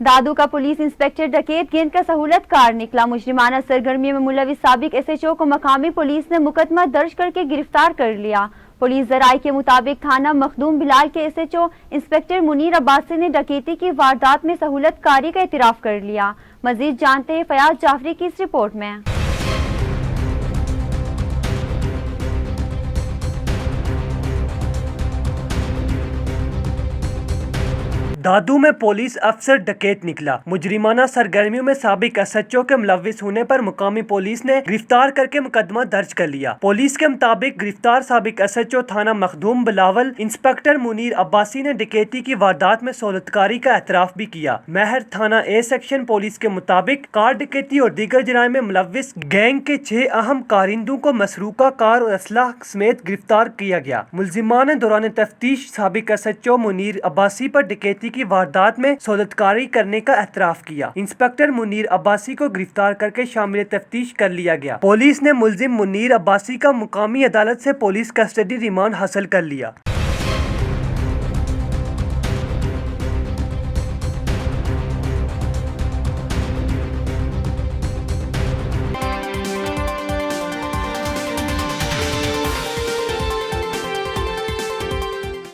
दादू का police inspector डकैत गेंद का सहूलत कार निकला। मुजरिमाना सरगर्मियों में मुलविस साबिक SHO को मकामी पुलिस ने मुकदमा दर्ज करके गिरफ्तार कर लिया। पुलिस जराये के मुताबिक थाना मखदूम बिलाल के SHO इंस्पेक्टर मुनीर अब्बासी ने डकैती की वारदात में सहूलत कारी का इतराफ कर लिया। मजीद जानते हैं फयाज जाफरी की इस रिपोर्ट में। दादू में पुलिस अफसर डकैत निकला। मुजरिमाना सरगर्मियों में साबिक SHO के मुलविस होने पर मुकामी पुलिस ने गिरफ्तार करके मुकदमा दर्ज कर लिया। पुलिस के मुताबिक गिरफ्तार साबिक SHO थाना मखदूम बिलावल इंस्पेक्टर मुनीर अब्बासी ने डकैती की वारदात में सहूलतकारी का एतराफ भी किया। महर थाना A सेक्शन पुलिस के मुताबिक कार डकैती और दीगर जराइम में मुलविस गैंग के 6 अहम कारिंदों को मसरूका कार और असलाह समेत गिरफ्तार किया गया। मुलजिमान ने दौरान तफ्तीश साबिक SHO मुनीर अब्बासी पर डकैती की वारदात में सहूलतकारी करने का एतराफ किया। इंस्पेक्टर मुनीर अब्बासी को गिरफ्तार करके शामिल तफ्तीश कर लिया गया। पुलिस ने मुलजिम मुनीर अब्बासी का मुकामी अदालत से पुलिस कस्टडी रिमांड हासिल कर लिया।